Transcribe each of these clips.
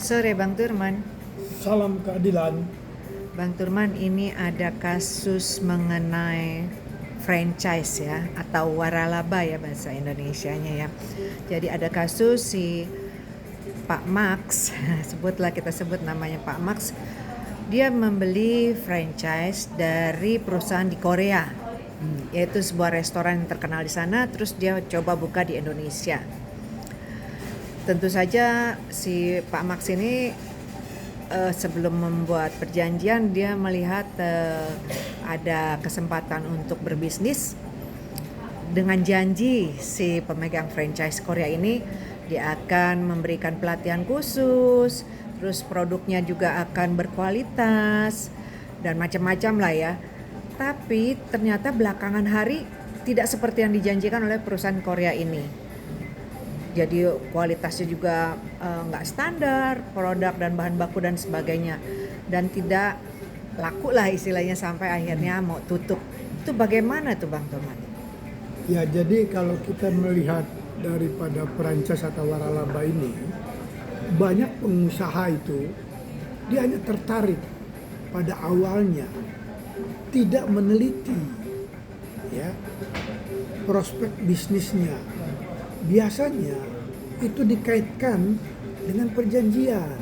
Sore Bang Turman. Salam keadilan. Bang Turman, ini ada kasus mengenai franchise ya, atau waralaba ya bahasa Indonesianya ya. Jadi ada kasus si Pak Max, kita sebut namanya Pak Max. Dia membeli franchise dari perusahaan di Korea, yaitu sebuah restoran yang terkenal di sana, terus dia coba buka di Indonesia. Tentu saja si Pak Max ini sebelum membuat perjanjian dia melihat ada kesempatan untuk berbisnis dengan janji si pemegang franchise Korea ini dia akan memberikan pelatihan khusus, terus produknya juga akan berkualitas dan macam-macam lah ya. Tapi ternyata belakangan hari tidak seperti yang dijanjikan oleh perusahaan Korea ini. Jadi kualitasnya juga nggak standar, produk dan bahan baku dan sebagainya, dan tidak laku lah istilahnya sampai akhirnya mau tutup. Itu bagaimana tuh Bang Toman? Ya, jadi kalau kita melihat daripada franchise atau waralaba ini, banyak pengusaha itu dia hanya tertarik pada awalnya, tidak meneliti ya prospek bisnisnya. Biasanya itu dikaitkan dengan perjanjian.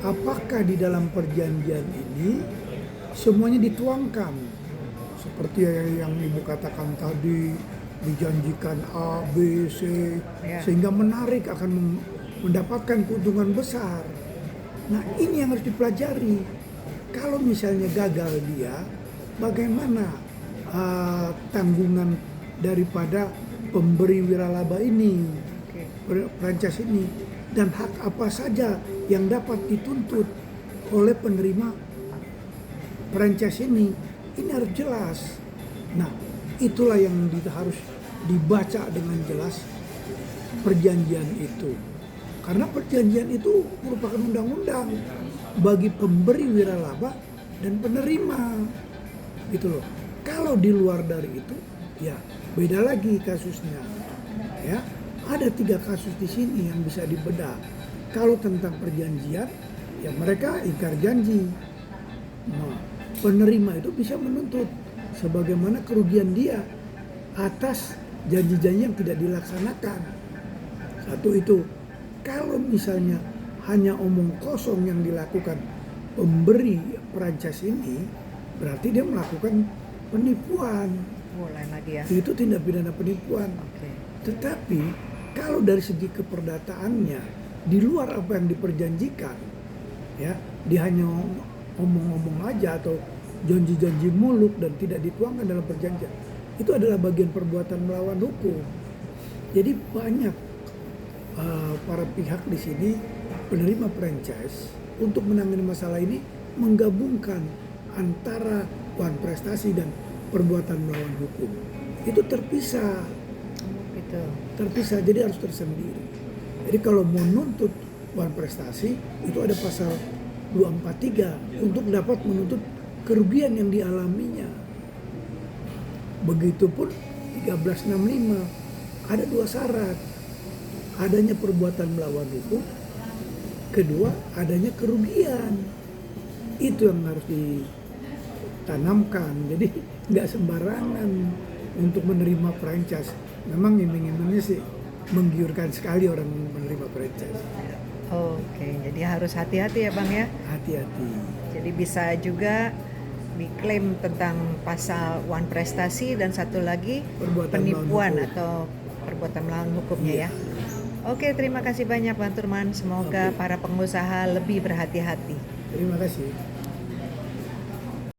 Apakah di dalam perjanjian ini semuanya dituangkan seperti yang Ibu katakan tadi, dijanjikan A, B, C, sehingga menarik akan mendapatkan keuntungan besar. Nah, ini yang harus dipelajari. Kalau misalnya gagal dia, bagaimana tanggungan daripada pemberi wiralaba ini, franchise ini, dan hak apa saja yang dapat dituntut oleh penerima franchise ini harus jelas. Nah, itulah yang harus dibaca dengan jelas perjanjian itu, karena perjanjian itu merupakan undang-undang bagi pemberi wiralaba dan penerima, gitu loh. Kalau di luar dari itu, ya beda lagi kasusnya. Ya, ada 3 kasus di sini yang bisa dibedah. Kalau tentang perjanjian, ya mereka ingkar janji. Nah, penerima itu bisa menuntut sebagaimana kerugian dia atas janji-janji yang tidak dilaksanakan. Satu itu. Kalau misalnya hanya omong kosong yang dilakukan pemberi franchise ini, berarti dia melakukan penipuan. Itu tindak pidana penipuan. Tetapi kalau dari segi keperdataannya di luar apa yang diperjanjikan, ya dia hanya omong-omong aja atau janji-janji muluk dan tidak dituangkan dalam perjanjian, itu adalah bagian perbuatan melawan hukum. Jadi banyak para pihak di sini penerima franchise untuk menangani masalah ini menggabungkan antara uang prestasi dan perbuatan melawan hukum. Itu terpisah. Terpisah, jadi harus tersendiri. Jadi kalau mau nuntut uang prestasi, itu ada pasal 243 untuk dapat menuntut kerugian yang dialaminya. Begitupun 1365, ada 2 syarat. Adanya perbuatan melawan hukum, kedua adanya kerugian. Itu yang harus ditanamkan. Jadi nggak sembarangan untuk menerima franchise. Memang iming-imingnya sih menggiurkan sekali orang menerima franchise. Oke, jadi harus hati-hati ya Bang ya? Hati-hati. Jadi bisa juga diklaim tentang pasal wan prestasi dan satu lagi penipuan atau perbuatan melawan hukumnya ya. Oke, terima kasih banyak Bang Turman. Semoga para pengusaha lebih berhati-hati. Terima kasih.